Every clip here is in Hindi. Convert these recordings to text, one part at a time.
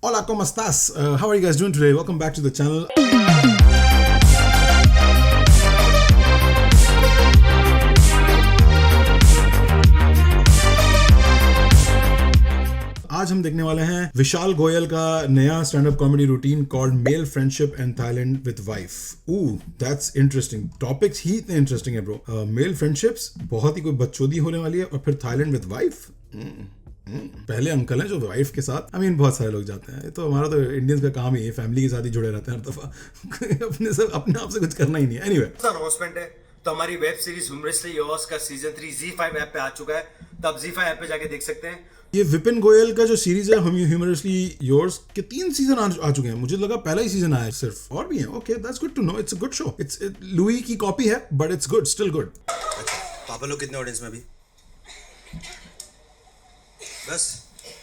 Hola, ¿cómo estás? How are you guys doing today? Welcome back to the channel. आज हम देखने वाले हैं विशाल गोयल का नया stand up comedy routine called male friendship and Thailand with wife. That's interesting. Topics ही इतने इंटरेस्टिंग है ब्रो. मेल फ्रेंडशिप्स, बहुत ही कोई बच्चोदी होने वाली है, और फिर थाईलैंड विद वाइफ. पहले अंकल हैं जो वाइफ के साथ. बहुत सारे लोग जाते हैं. तो हमारा तो इंडियंस का काम ही है, फैमिली के साथ ही जुड़े रहते हैं हर दफा. अपने आप से कुछ करना ही नहीं है. एनीवे, अनाउंसमेंट है तो हमारी वेब सीरीज ह्यूमरसली योर्स का सीजन 3 ZEE5 ऐप पे आ चुका है. तो आप ZEE5 ऐप पे जाके देख सकते हैं. ये विपिन गोयल का जो सीरीज है ह्यूमरसली योर्स के 3 सीजन आ चुके हैं. मुझे लगा पहला ही सीजन आया है सिर्फ. और भी है. Okay, that's good to know. It's a good show. It's Louis की कॉपी है, but it's good, still good. पापा लोग कितने ऑडियंस में भी? बस.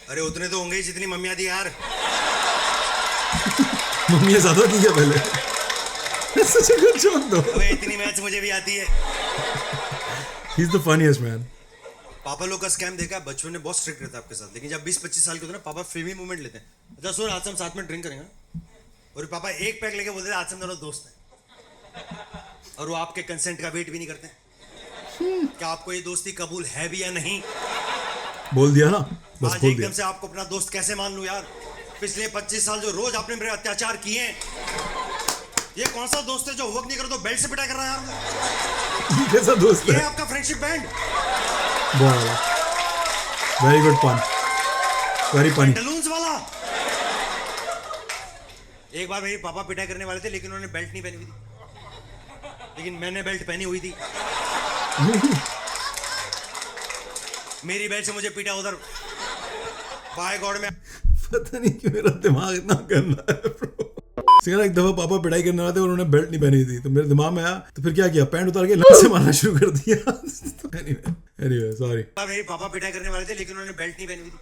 अरे उतने तो होंगे ही जितनी मम्मियाँ थी यार. मम्मी ज्यादा थी क्या पहले? Such a good joke though. अबे इतनी मैथ्स मुझे भी आती है. He's the funniest man. पापा लोग का स्कैम देखा. बचपन में बहुत स्ट्रिक्ट रहता है आपके साथ, लेकिन जब 20-25 साल के होते हैं ना, पापा फिल्मी मूवमेंट लेते हैं. अच्छा सुन, आज हम साथ में ड्रिंक करेंगे. और पापा एक पैक लेके बोलते हैं आज हम दोनों दोस्त हैं. और वो आपके कंसेंट का वेट भी नहीं करते. क्या आपको ये दोस्ती कबूल है भी या नहीं? बोल दिया ना, बस आज बोल एकदम दिया. से आपको अपना दोस्त कैसे मान लूं यार? पिछले 25 साल जो रोज आपने मेरे अत्याचार किए हैं, ये कौन सा दोस्त है जो वर्क नहीं कर तो बेल्ट से पिटाई कर रहा है यार? ये कैसा दोस्त ये है? आपका फ्रेंडशिप बैंड. वेरी गुड पन, वेरी फनी. बलून्स वाला. एक बार मेरे पापा पिटाई करने वाले थे, लेकिन उन्होंने बेल्ट नहीं पहनी हुई थी. लेकिन मैंने बेल्ट पहनी हुई थी. मेरी बेल्ट से मुझे पीटा उधर. बाय गॉड में. पता नहीं क्यों मेरा दिमाग इतना गंदा है ब्रो. एक दफा पापा पिटाई करने वाले थे और उन्होंने बेल्ट नहीं पहनी थी. तो मेरे दिमाग में आया, तो फिर क्या किया, पैंट उतार के लत से मारना शुरू कर दिया. Anyway sorry. मेरे पापा पिटाई करने वाले थे, लेकिन उन्होंने बेल्ट नहीं पहनी हुई थी.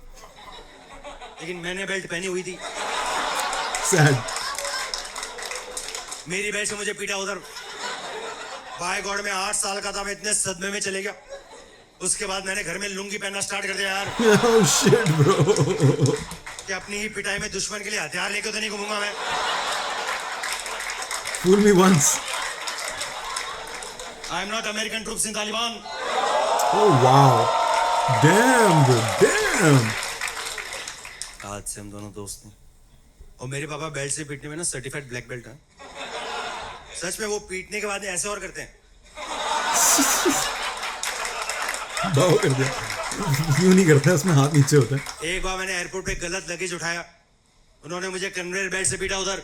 लेकिन मैंने बेल्ट पहनी हुई थी. सैड. मेरी बेल्ट से मुझे पीटा उधर. बाय गॉड में 8 साल का था, मैं इतने सदमे में चले गया. उसके बाद मैंने घर में लुंगी पहनना स्टार्ट कर दिया यार. Oh shit bro. कि अपनी ही पिटाई में दुश्मन के लिए हथियार लेके तो नहीं घूमूंगा मैं. Fool me once. I am not American troops in Taliban. Oh wow. Damn bro, damn. आज से हम दोनों दोस्त हैं. और मेरे पापा बेल्ट से पीटने में ना सर्टिफाइड ब्लैक बेल्ट है. सच में वो पीटने के बाद ऐसे और करते हैं. बाव कर दिया. क्यों नहीं करता, उसमें हाथ नीचे होता है. एक बार मैंने एयरपोर्ट पे गलत लगेज उठाया. उन्होंने मुझे कन्वेयर बेल्ट से पीटा उधर.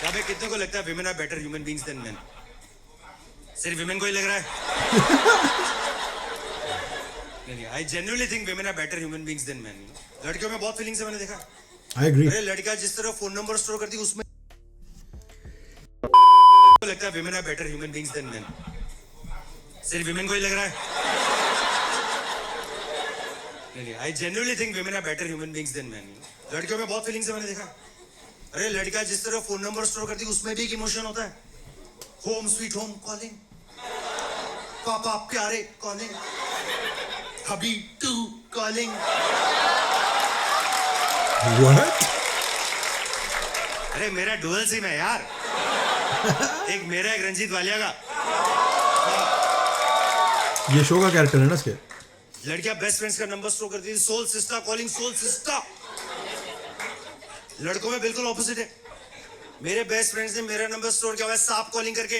अबे कितने को लगता है women are better human beings than men? सिर्फ विमेन को ही लग रहा है? नहीं, I genuinely think women are better human beings than men. लड़कियों में बहुत फीलिंग्स है, मैंने देखा. I agree. अरे लड़का जिस तरह फोन नंबर स्टोर करती है, उसमें लगता है women are better human beings than men. सिर्फ विमेन को ही लग रहा है? नहीं, I genuinely think women are better human beings than men. लड़कियों में बहुत फीलिंग्स है, मैंने देखा. अरे लड़का जिस तरह फोन नंबर स्टोर करती है, उसमें भी एक इमोशन होता है. होम स्वीट होम कॉलिंग, पापा प्यारे calling, hubby two calling. What? अरे मेरा डुअल सिम है यार. एक मेरा, एक रंजीत वालिया का. ये शो का कैरेक्टर है ना इसके. लड़कियां बेस्ट फ्रेंड्स का नंबर स्टोर करती थी. Soul sister calling soul sister. लड़कों में बिल्कुल ऑपोजिट है. मेरे बेस्ट फ्रेंड्स ने मेरा नंबर स्टोर किया हुआ है सांप कॉलिंग करके.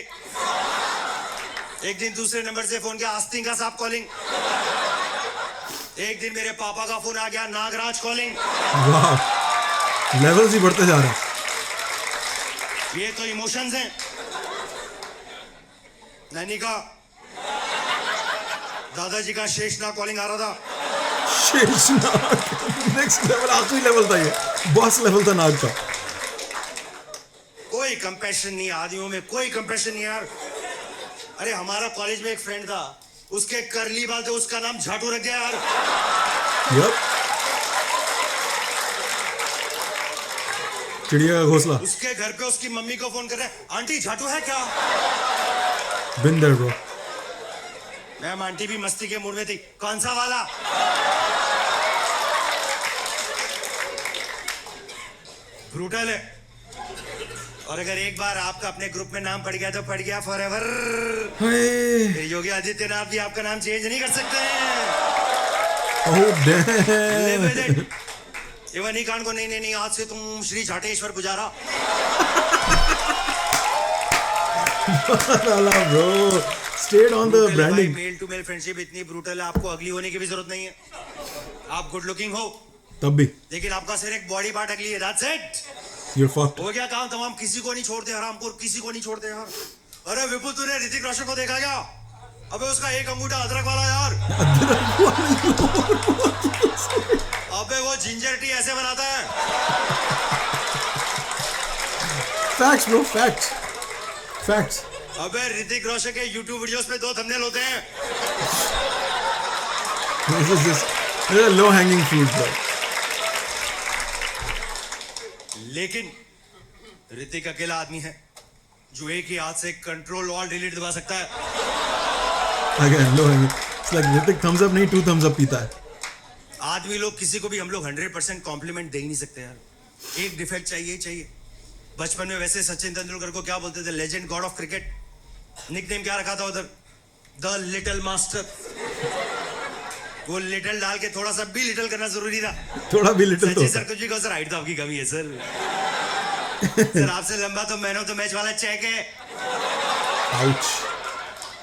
एक दिन दूसरे नंबर से फोन किया, आस्तीन का सांप कॉलिंग. एक दिन मेरे पापा का फोन आ गया, नागराज कॉलिंग. वाह, लेवल्स ही बढ़ते जा रहे हैं. ये तो इमोशंस हैं. नैनी का, दादाजी का शेषनाग कॉलिंग आ रहा था. शेषनाग नेक्स्ट लेवल, आखिरी लेवल था ये. बॉस लेवल था नाग का. कोई कंपैशन नहीं आदमियों में, कोई कंपैशन नहीं यार. अरे हमारा कॉलेज में एक फ्रेंड था, उसके करली बाल थे, उसका नाम झाटू रख दिया यार. Yep. चिड़िया का घोंसला. उसके घर पे उसकी मम्मी को फोन कर रहे हैं, आंटी झाटू है क्या? Been there bro. Ma'am aunty भी मस्ती के मूड में थी. कौन सा वाला? ब्रूटल है. और अगर एक बार आपका अपने ग्रुप में नाम पड़ गया तो पड़ गया फॉरएवर. Hey. योगी आदित्यनाथ भी आपका नाम चेंज नहीं कर सकते हैं. Oh damn. इवन ही कान को नहीं आज से तुम Shri Jhateshwar Pujara. Bro, stayed on the branding. Male to male friendship इतनी ब्रूटल है, आपको अगली होने की भी जरूरत नहीं है. आप गुड लुकिंग हो तब भी लेकिन आपका सिर्फ एक बॉडी पार्ट अगली है. That's it. you're fucked. हो गया काम तमाम. किसी को नहीं छोड़ते हरामखोर, किसी को नहीं छोड़ते यार. अरे विपुल तूने ऋतिक रोशन को देखा क्या? अबे उसका एक अंगूठा अदरक वाला यार. अबे वो जिंजर टी ऐसे बनाता है. Facts bro, facts. Facts. अबे ऋतिक रोशन के YouTube वीडियोस पे 2 थंबनेल होते हैं. This is low hanging fruit bro. लेकिन ऋतिक अकेला आदमी है जो एक ही हाथ से कंट्रोल ऑल डिलीट दबा सकता है. Again, low hanging. It's like Hrithik thumbs up नहीं 2 thumbs up पीता है. आदमी लोग किसी को भी हम लोग 100% कॉम्प्लीमेंट दे ही नहीं सकते यार. एक डिफेक्ट चाहिए ही चाहिए. बचपन में वैसे सचिन तेंदुलकर को क्या बोलते थे? Legend God of cricket. Nickname क्या रखा था उधर? The little master. वो लिटिल डाल के थोड़ा सा भी लिटिल करना जरूरी था. थोड़ा भी लिटिल तो सचिन सर कुछ भी कहो सर, हाइट तो आपकी कमी है सर. सर आपसे लंबा तो मैन ऑफ द मैच वाला चेक है. Ouch.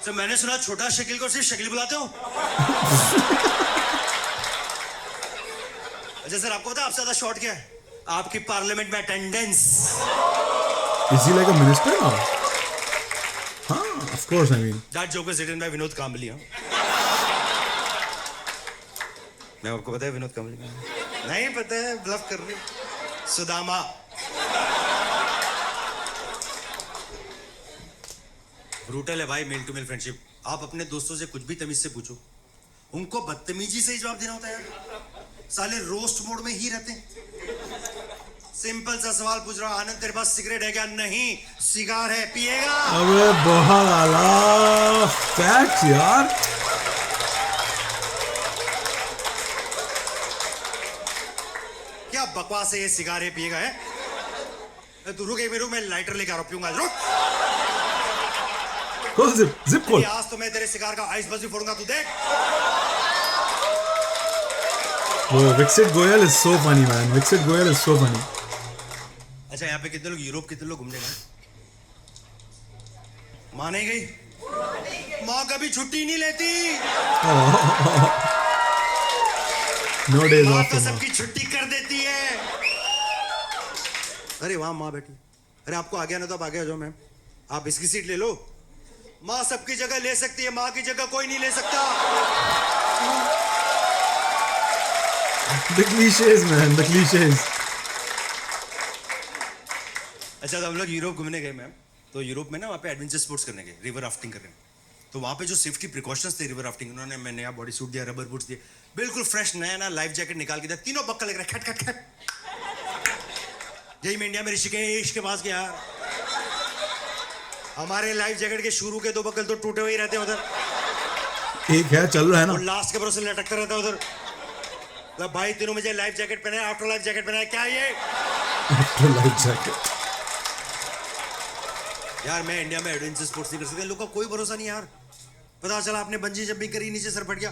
सर मैंने सुना छोटा शकील को सिर्फ शकील बुलाते हो. अच्छा सर आपको पता है आपसे ज्यादा शॉर्ट क्या है? आपकी पार्लियामेंट में attendance. Is he like a minister now? हाँ, of course I mean. That joke was written by Vinod Kambli. मैं आपको पता है विनोद कांबली? नहीं पता है, ब्लफ कर रही. सुदामा. ब्रूटल है भाई मेल टू मेल फ्रेंडशिप. आप अपने दोस्तों से कुछ भी तमीज से पूछो, उनको बदतमीजी से ही जवाब देना होता है यार. साले रोस्ट मोड में ही रहते हैं. सिंपल सा सवाल पूछ रहा हूं, आनंद तेरे पास सिगरेट है क्या? नहीं. सिगार है, पिएगा? अबे बहुत आला. Facts यार. क्या बकवास है ये? सिगार है, पिएगा है? तू रुक एक मिनट, मैं लाइटर लेकर आ रहा हूं, पीऊंगा. रुक. Close zip. Zip खोल. आज तो मैं तेरे सिगार का आइस बस भी फोड़ूंगा, तू देख. Bro, Viksit Goyal is so funny man. Viksit Goyal is so funny. अच्छा यहाँ पे कितने लोग यूरोप कितने लोग घूमने गए? माँ नहीं गई? माँ कभी छुट्टी नहीं लेती. No days माँ off तो for सबकी छुट्टी कर देती है. अरे वहां माँ बैठी. अरे आपको आ गया ना तो आप आगे आ जाओ मैम. आप इसकी सीट ले लो. माँ सबकी जगह ले सकती है, माँ की जगह कोई नहीं ले सकता. The cliches man, the cliches. अच्छा तो हम लोग यूरोप घूमने गए मैम. तो यूरोप में ना वहाँ पे एडवेंचर स्पोर्ट्स करने गए, रिवर राफ्टिंग करने. तो वहाँ पे जो सेफ्टी प्रिकॉशंस थे रिवर राफ्टिंग, उन्होंने मैं नया बॉडी सूट दिया, रबर बूट्स दिए, बिल्कुल फ्रेश नया लाइफ जैकेट निकाल के दिया. तीनों बक्का लग रहा है, खट खट खट. यही मैं इंडिया में ऋषिकेश के पास गया. हमारे लाइफ जैकेट के शुरू के 2 बक्कल तो टूटे हुए ही रहते हैं उधर. एक है चल रहा है ना. और लास्ट के भरोसे लटकता रहता है उधर. तो भाई तीनों मुझे लाइफ जैकेट पहना है, आफ्टर लाइफ जैकेट पहना है. क्या ये? After life jacket. यार मैं इंडिया में एडवेंचर स्पोर्ट्स नहीं कर सकते. लोगों का कोई भरोसा नहीं यार. पता चला आपने बंजी जंपिंग करी, नीचे सर फट गया.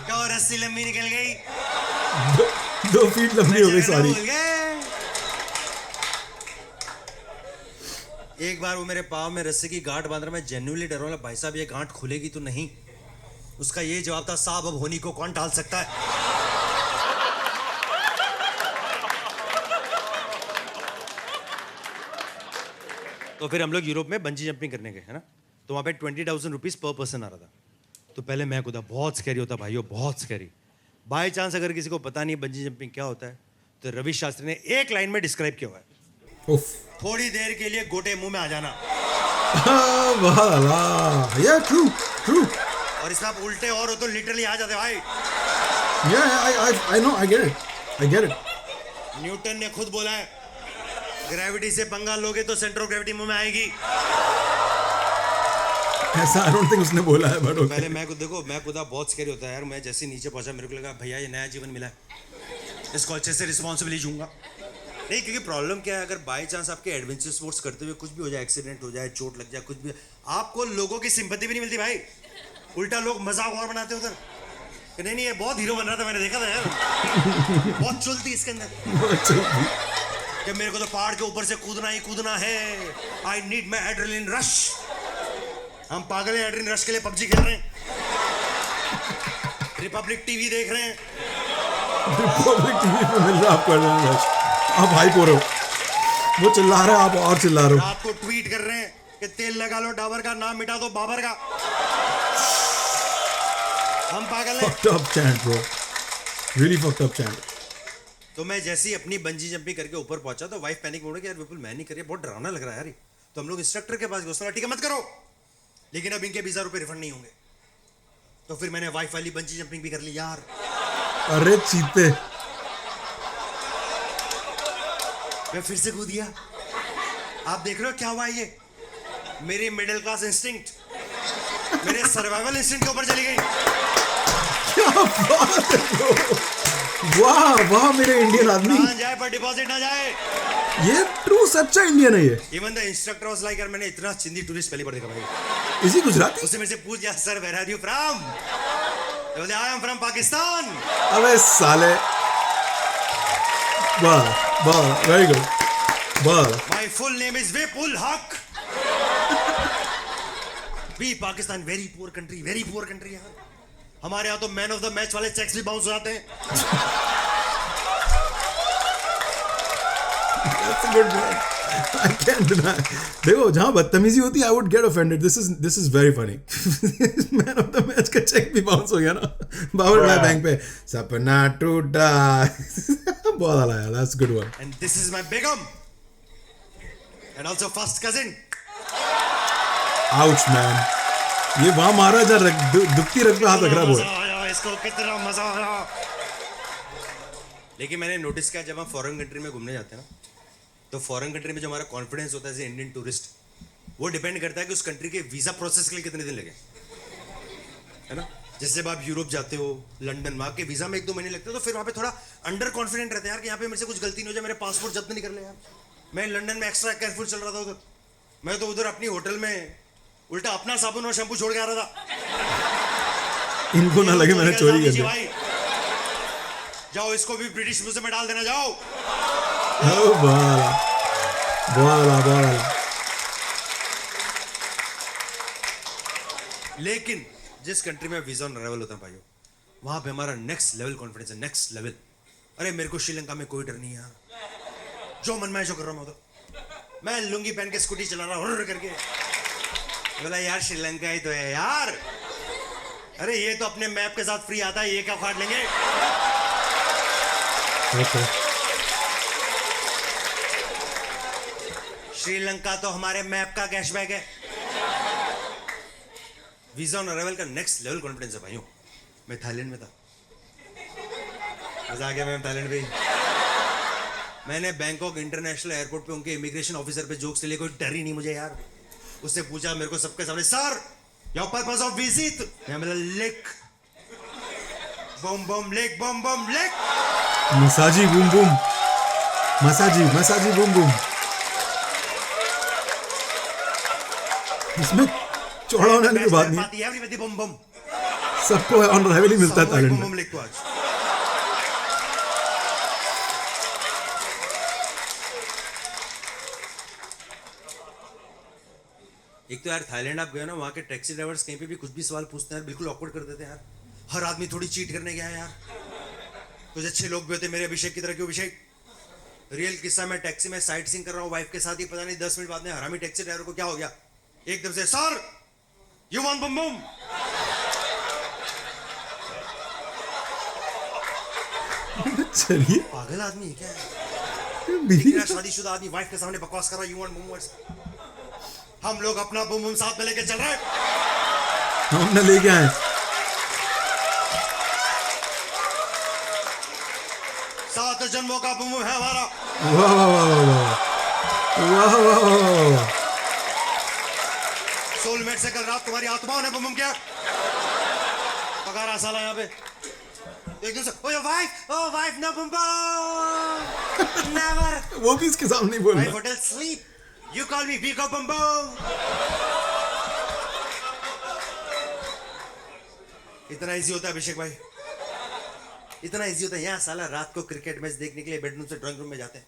क्या रस्सी लंबी निकल गई. 2 फीट लंबी हो गई सारी. एक बार वो मेरे पाँव में रस्सी की गांठ बांध रहा. मैं जेन्युइनली डर रहा हूं, भाई साहब ये गांठ खुलेगी तो नहीं. उसका ये जवाब था, साहब अब होनी को कौन टाल सकता है. तो फिर हम लोग यूरोप में बंजी जंपिंग करने गए है ना. तो वहाँ पे 20,000 रुपीज पर पर्सन आ रहा था. तो पहले मैं खुदा बहुत स्कैरी होता भाइयों, बहुत स्कैरी. बाई चांस अगर किसी को पता नहीं बंजी जंपिंग क्या होता है तो रवि शास्त्री ने एक लाइन में डिस्क्राइब किया हुआ है. उफ. थोड़ी देर के लिए गोटे मुंह में आ जाना. Yeah, true, true. और इसमें आप उल्टे और हो तो लिटरली आ जाते भाई. Yeah, I know, I get it. Newton ने खुद बोला है, ग्रेविटी से पंगा लोगे तो सेंटर ऑफ ग्रेविटी मुंह में आएगी. ऐसा आई डोंट थिंक उसने बोला है, बट पहले मैं खुद देखो, मैं खुद बहुत स्कैरी होता है यार। मैं जैसे ही नीचे पहुंचा मेरे को लगा भैया ये नया जीवन मिला है, इसको अच्छे से रिस्पॉन्सिबली जूंगा। नहीं, क्योंकि प्रॉब्लम क्या है, अगर बाय चांस आपके एडवेंचर स्पोर्ट्स करते हुए कुछ भी हो जाए, एक्सीडेंट हो जाए, चोट लग जाए, कुछ भी, आपको लोगों की सिंपैथी भी नहीं मिलती भाई। उल्टा लोग मजाक और बनाते उधर, नहीं नहीं ये बहुत हीरो बन रहा था, मैंने देखा था यार। बहुत चुलती इसके अंदर कि मेरे को तो पहाड़ के ऊपर से कूदना ही कूदना है, I need my adrenaline rush. हम पागल हैं, एड्रेनलिन रश के लिए पबजी खेल रहे हैं, रिपब्लिक टीवी देख रहे हैं, रिपब्लिक टीवी पे मिल रहा है आपको एड्रेनलिन रश, आप हाइप हो रहे हो, वो चिल्ला रहा है आप और चिल्ला रहे हो। रात को ट्वीट कर रहे हैं कि तेल लगा लो डाबर का, नाम मिटा दो बाबर का। हम पागल हैं। Fucked up chant, bro. Really fucked up chant. तो मैं जैसे ही अपनी बंजी जंपिंग करके ऊपर पहुंचा तो वाइफ पैनिक मोड में कि यार विपुल मैं नहीं कर रही, बहुत डरावना लग रहा है यार। तो हम लोग इंस्ट्रक्टर के पास गए, उसने कहा ठीक है मत करो, लेकिन अब इनके 20,000 रुपए रिफंड नहीं होंगे। तो फिर मैंने वाइफ वाली बंजी जंपिंग भी कर ली यार। अरे चीते, मैं फिर से कूद गया। आप देख रहे हो क्या हुआ, ये मेरी मिडिल क्लास इंस्टिंक्ट मेरे सर्वाइवल इंस्टिंक्ट के ऊपर चली गई। क्या बात है bro. वाह वाह मेरे इंडियन आदमी, कहां जाए पर डिपॉजिट ना जाए। ये ट्रू सच्चा इंडियन है ये। Even the instructor was like यार मैंने इतना चिंदी टूरिस्ट पहली बार देखा भाई। इसी गुजराती? उससे मेरे से पूछ गया sir where are you from, तो बोले आई एम फ्रॉम पाकिस्तान। अबे साले, वाह वाह, वेरी गुड, वाह। माय फुल नेम इज विपुल हक। भी पाकिस्तान वेरी पुअर कंट्री यार। हमारे यहाँ तो मैन ऑफ द मैच वाले चेक्स भी बाउंस हो जाते हैं। That's a good one. I can't deny. देखो जहाँ बदतमीजी होती है I would get offended. This is very funny. Man of the match का चेक भी बाउंस हो गया ना बाबर भाई बैंक पे, सपना टूटा। बहुत आला यार, that's a good one. And this is my begum and also first cousin. Ouch man. ये वहाँ मारा जा दुखती रख पे हाथ रख रहा है। मजा आया इसको, कितना मजा आया। लेकिन मैंने नोटिस किया जब हम फॉरेन कंट्री में घूमने जाते हैं ना, तो फॉरेन कंट्री में जो हमारा कॉन्फिडेंस होता है एज इंडियन टूरिस्ट, वो डिपेंड करता है कि उस कंट्री के वीजा प्रोसेस के लिए कितने दिन लगे, है ना। जैसे जब आप यूरोप जाते हो, लंदन, वहाँ के वीजा में 1-2 महीने लगते हैं, तो फिर वहाँ पे थोड़ा अंडर कॉन्फिडेंट रहते हैं यार कि यहाँ पे मेरे से कुछ गलती नहीं हो जाए, मेरे पासपोर्ट जब्त नहीं कर ले यार। मैं लंदन में एक्स्ट्रा केयरफुल चल रहा था उधर, मैं तो उधर अपनी होटल में उल्टा अपना साबुन और शैम्पू छोड़ के आ रहा था। इनको ना लगे मैंने चोरी कर ली। भाई जाओ इसको भी ब्रिटिश म्यूजियम में डाल देना, जाओ। लेकिन जिस कंट्री में वीजा ऑन अराइवल होता है भाइयों, वहां पे हमारा नेक्स्ट लेवल कॉन्फिडेंस है, नेक्स्ट लेवल। अरे मेरे को श्रीलंका में कोई डर नहीं है यार, जो मन में जो कर रहा हूं तो मैं लुंगी पहन के स्कूटी चला रहा हूं करके। बोला यार श्रीलंका ही तो है यार, अरे ये तो अपने मैप के साथ फ्री आता है, ये क्या फाड़ लेंगे। श्रीलंका तो हमारे मैप का कैशबैक है। वीजा ऑन अराइवल का नेक्स्ट लेवल कॉन्फिडेंस है भाइयों। मैं थाईलैंड में था, मजा आ गया मैम थाईलैंड पे। मैंने बैंकॉक इंटरनेशनल एयरपोर्ट पे उनके इमिग्रेशन ऑफिसर पे जोक्स ले लिए, कोई डर ही नहीं मुझे यार। उससे पूछा मेरे को सबके सामने, sir your purpose of visit, मैं बोला lake, bum bum lake, bum bum lake, मसाजी बूम बूम, मसाजी बूम बूम। इसमें चौड़ा होने की बात नहीं, एवरीबॉडी बम बम, सबको ऑन अराइवल ही मिलता है थाईलैंड बम में। बम लेक को आज। एक तो यार थाईलैंड आप गए ना, वहाँ के टैक्सी ड्राइवर्स कहीं पे भी कुछ भी सवाल पूछते हैं यार, बिल्कुल ऑकवर्ड कर देते हैं यार। हर आदमी थोड़ी चीट करने गया है यार। कुछ अच्छे लोग भी होते मेरे अभिषेक की तरह। क्यों अभिषेक? रियल किस्सा, मैं टैक्सी में साइट सीइंग कर रहा हूँ वाइफ के साथ ही, पता नहीं 10 मिनट बाद में हरामी टैक्सी ड्राइवर को क्या हो गया, एकदम से सर यू वांट बम बम। चलिए पागल आदमी है क्या बीवी शादीशुदा आदमी वाइफ के सामने बकवास कर रहा है यू वांट बम बम। हम लोग अपना बम बम साथ में लेके चल रहे हैं। हम न लेके आए। 7 जन्मों का बम बम है हमारा। वाह वाह वाह वाह वाह वाह वाह वाह वाह। सोलमेट फ्लैट से कल रात तुम्हारी आत्माओं ने बम किया। पकारा साला यहाँ पे एक दूसरे, oh your wife no bum never. वो भी इसके सामने बोल माय रहा hotel sleep, you call me we go bum. इतना इजी होता है अभिषेक भाई, इतना इजी होता है। यहाँ साला रात को क्रिकेट मैच देखने के लिए बेडरूम से ड्राइंग रूम में जाते हैं,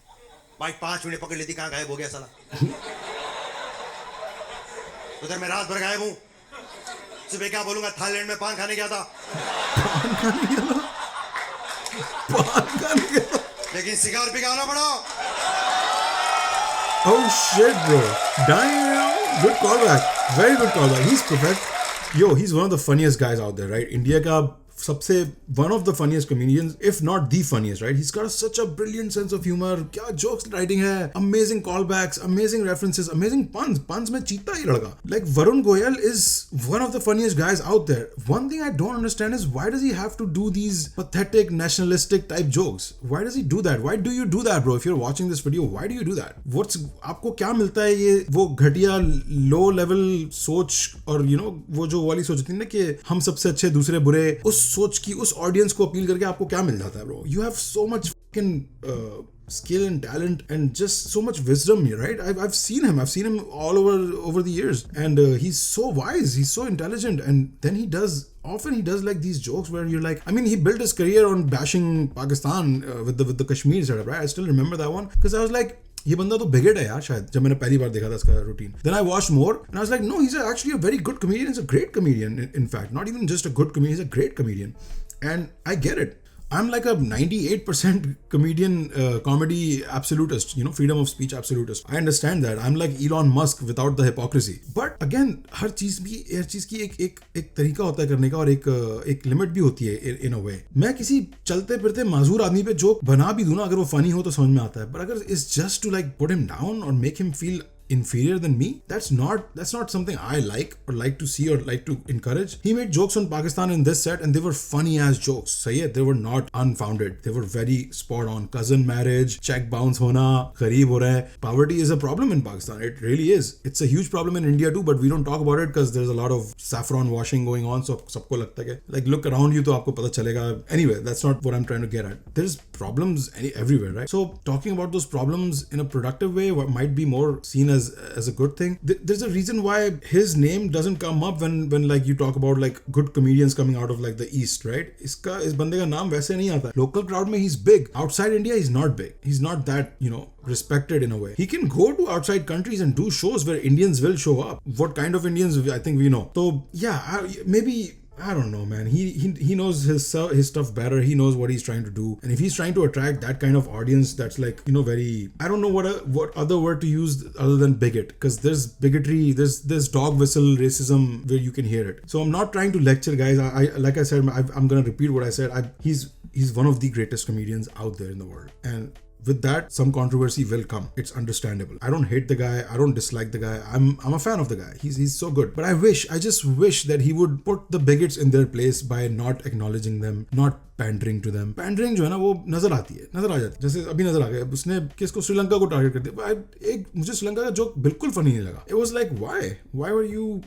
भाई 5 मिनट पकड़ लेती, कहाँ गायब हो गया साला। उधर मैं रात भर गायब हूँ, सुबह क्या बोलूंगा, थाईलैंड में पान खाने गया था। लेकिन सिगार भी गाना पड़ा। Oh shit, bro. Damn. Good callback. Very good callback. He's perfect. Yo, he's one of the funniest guys out there, right? India ka सबसे one of the funniest comedians, if not the funniest, right? He's got such a brilliant sense of humor. क्या jokes writing है, amazing callbacks, amazing references, amazing puns. Puns में चीता ही लड़का. Like Varun Goyal is one of the funniest guys out there. One thing I don't understand is why does he have to do these pathetic nationalistic type jokes? Why does he do that? Why do you do that, bro? If you're watching this video, why do you do that? आपको क्या मिलता है ये वो घटिया low level सोच और वो जो वाली सोच होती है ना कि हम सबसे अच्छे दूसरे बुरे, उस सोच की उस ऑडियंस को अपील करके आपको क्या मिल जाता है bro? You have so much fucking skill and talent and just so much wisdom here, right? I've seen him all over the years, and he's so wise, he's so intelligent, and then he does like these jokes where you're like, I mean, he built his career on bashing Pakistan with the Kashmir setup, right? I still remember that one because I was like, ये बंदा तो बिगेड है यार शायद, जब मैंने पहली बार देखा था इसका routine. Then I watched more and I was like, no, he's actually a very good comedian. He's a great comedian, in fact. Not even just a good comedian, he's a great comedian. And I get it. I'm like a 98% comedian, comedy absolutist, freedom of speech absolutist. I understand that. I'm like Elon Musk without the hypocrisy. But again, हर चीज की एक तरीका होता है करने का, और एक लिमिट भी होती है in a way. मैं किसी चलते फिरते माजूर आदमी पे जोक बना भी दूं ना, अगर वो फनी हो तो समझ में आता है. But अगर it's just to like put him down or make him feel inferior than me, that's not something I like or like to see or like to encourage. He made jokes on Pakistan in this set and they were funny ass jokes. Sahi hai, they were not unfounded. They were very spot on. Cousin marriage, check bounce hona, ghareeb ho raha hai. Poverty is a problem in Pakistan. It really is. It's a huge problem in India too, but we don't talk about it because there's a lot of saffron washing going on. So sabko lagta hai like look around you to aapko pata chalega. Anyway, that's not what I'm trying to get at. There's problems everywhere, right? So talking about those problems in a productive way might be more seen as a good thing. There's a reason why his name doesn't come up when like you talk about like good comedians coming out of like the East, right? इस बंदे का नाम वैसे नहीं आता. Local crowd में he's big. Outside India he's not big. He's not that respected in a way. He can go to outside countries and do shows where Indians will show up. What kind of Indians I think we know. So yeah, maybe I don't know, man. He knows his stuff better. He knows what he's trying to do, and if he's trying to attract that kind of audience, that's like very. I don't know what other word to use other than bigot, because there's bigotry, there's dog whistle racism where you can hear it. So I'm not trying to lecture, guys. I like I said, I'm gonna repeat what I said. He's one of the greatest comedians out there in the world, and with that, some controversy will come. It's understandable. I don't hate the guy. I don't dislike the guy. I'm a fan of the guy. He's so good. But I just wish that he would put the bigots in their place by not acknowledging them, not pandering to them. Pandering जो है ना वो नजर आ जाती है. जैसे अभी नजर आ गया, उसने किसको, श्रीलंका को टारगेट कर दिया. मुझे श्रीलंका का जोक बिल्कुल फनी नहीं लगा. It was like why were you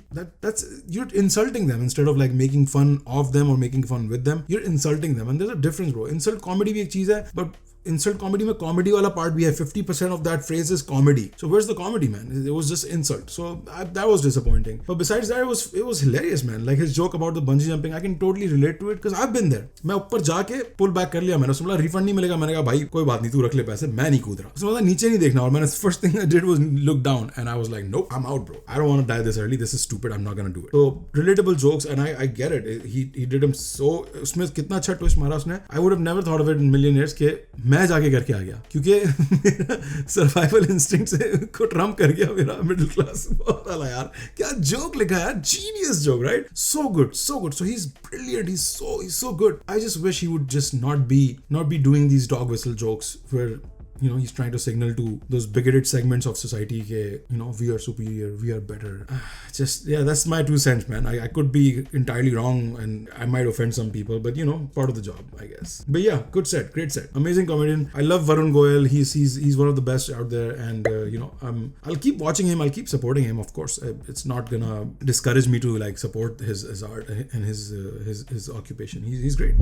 that's you're insulting them instead of like making fun of them or making fun with them. You're insulting them, and there's a difference, bro. Insult comedy भी एक चीज है, but insult comedy में comedy वाला part भी है. 50% of that phrase is comedy. So where's the comedy, man? It was just insult. So that was disappointing. But besides that, it was hilarious, man. Like his joke about the bungee jumping, I can totally relate to it because I've been there. मैं ऊपर जाके पुल बैक कर लिया. मैंने सुना रिफंड नहीं मिलेगा. मैंने कहा भाई कोई बात नहीं, तू रख ले पैसे, मैं नहीं कूद रहा. उसने बोला नीचे नहीं देखना, और मैंने first thing I did was look down and I was like, nope, I'm out, bro. I don't want to die this early. This is stupid. I'm not gonna do it. So relatable jokes, and I get it. He did him so. उसमें कितना अच्छा twist मारा उसने. I would have never thought of it in million years कि मैं जाके करके आ गया, क्योंकि मेरा सर्वाइवल इंस्टिंक्ट से को ट्रम्प कर गया मेरा मिडिल क्लास. बहुत आला यार, क्या जोक लिखा है यार. Genius joke, right? So good. So he's brilliant. He's so good. I just wish he would just not be doing these dog whistle jokes where he's trying to signal to those bigoted segments of society that, we are superior, we are better. That's my 2 cents, man. I could be entirely wrong and I might offend some people, but part of the job, I guess. But yeah, good set, great set, amazing comedian. I love Varun Goel. He's one of the best out there, and I'll keep watching him. I'll keep supporting him, of course. It's not gonna discourage me to like support his art and his occupation. He's great.